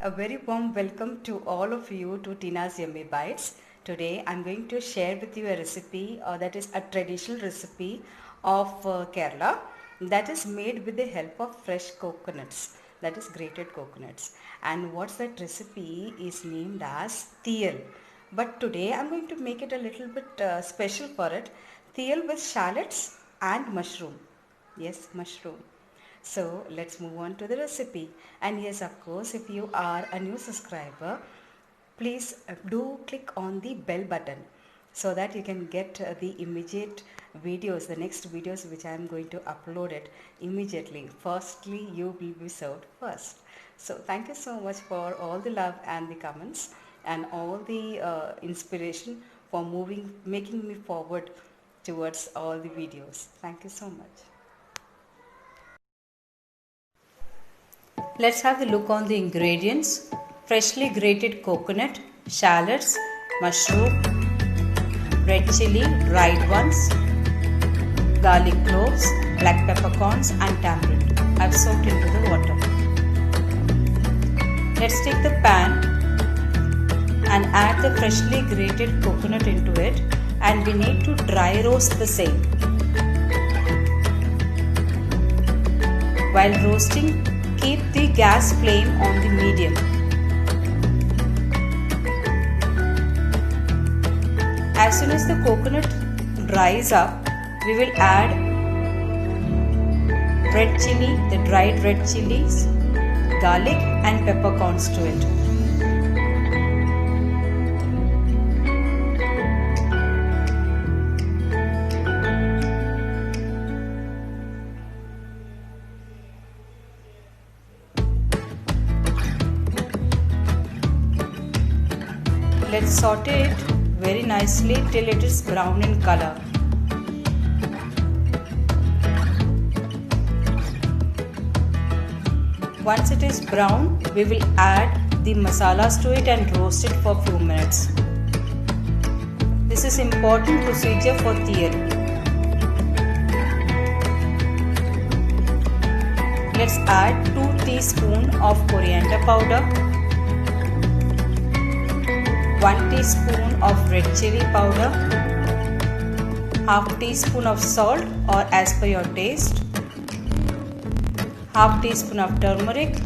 A very warm welcome to all of you to Tina's Yummy Bites. Today I'm going to share with you a recipe that is a traditional recipe of Kerala that is made with the help of fresh coconuts, that is grated coconuts. And what's that recipe is named as Thiyal. But today I'm going to make it a little bit special for it. Thiyal with shallots and mushroom. Yes, mushroom. So let's move on to the recipe. And yes, of course, if you are a new subscriber, please do click on the bell button so that you can get the immediate videos, the next videos which I am going to upload it immediately. Firstly, you will be served first. So thank you so much for all the love and the comments and all the inspiration for making me forward towards all the videos. Thank you so much. Let's have a look on the ingredients. Freshly grated coconut, shallots, mushroom, red chili, dried ones, garlic cloves, black peppercorns and tamarind. I've soaked into the water. Let's take the pan and add the freshly grated coconut into it, and we need to dry roast the same. While roasting, keep the gas flame on the medium. As soon as the coconut dries up, we will add red chili, the dried red chilies, garlic and peppercorns to it. Let's saute it very nicely till it is brown in color. Once it is brown, we will add the masalas to it and roast it for a few minutes. This is important procedure for Thiyal. Let's add 2 teaspoons of coriander powder, 1 teaspoon of red chili powder, half teaspoon of salt or as per your taste, half teaspoon of turmeric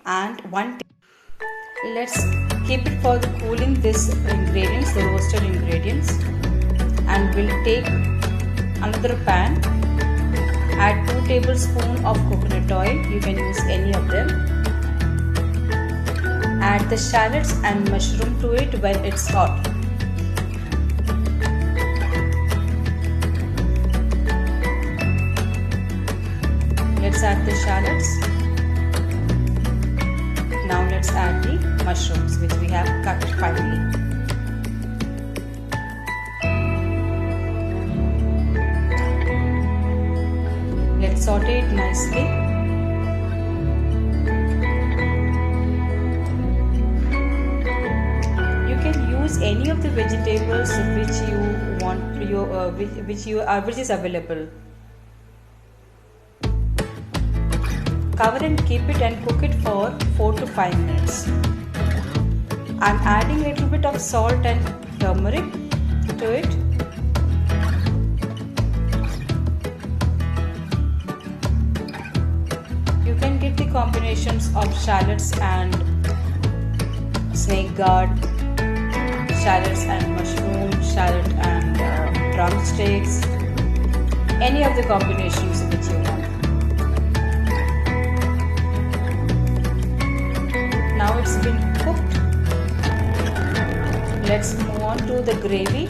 and 1 teaspoon. Let's keep it for the cooling this ingredients, the roasted ingredients, and we'll take another pan, add 2 tablespoons of coconut oil, you can use any of them. Add the shallots and mushroom to it when it's hot. Let's add the shallots. Now let's add the mushrooms which we have cut finely. Let's saute it nicely. Any of the vegetables which you want, which is available. Cover and keep it and cook it for 4 to 5 minutes. I'm adding a little bit of salt and turmeric to it. You can get the combinations of shallots and snake gourd, shallots and mushroom, shallot and drumsticks, any of the combinations which you want. Now it's been cooked. Let's move on to the gravy,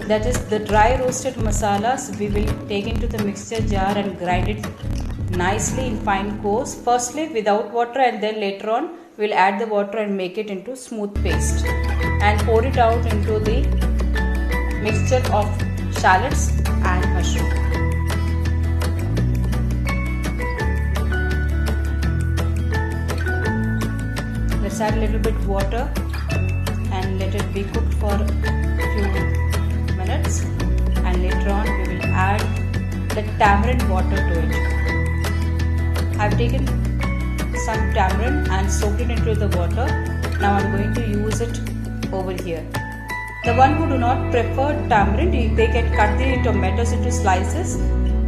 that is the dry roasted masalas. We will take into the mixture jar and grind it nicely in fine coarse, firstly without water, and then later on we'll add the water and make it into smooth paste and pour it out into the mixture of shallots and mushroom. Let's add a little bit water and let it be cooked for a few minutes, and later on we will add the tamarind water to it. I've taken some tamarind and soaked it into the water. Now I'm going to use it over here. The one who do not prefer tamarind, they can cut the tomatoes into slices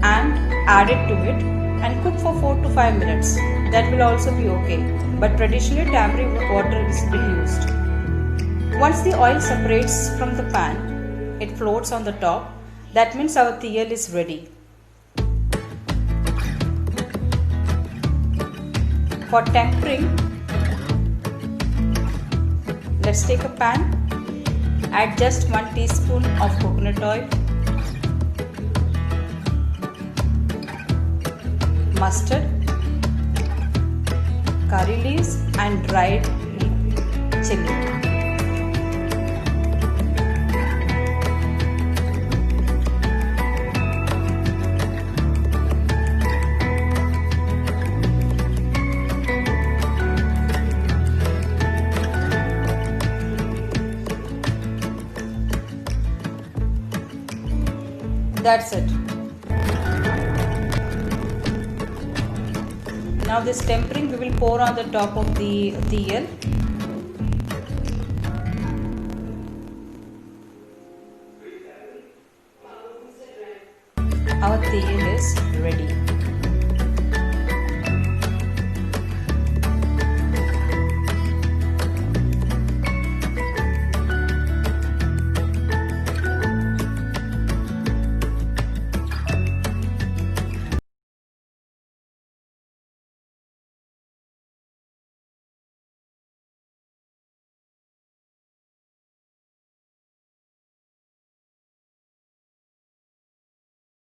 and add it to it and cook for 4 to 5 minutes. That will also be okay. But traditionally tamarind water is being used. Once the oil separates from the pan, it floats on the top. That means our tiyal is ready. For tempering, let's take a pan, add just 1 teaspoon of coconut oil, mustard, curry leaves and dried chili. That's it. Now this tempering we will pour on the top of the tiyal. Our tiyal is ready.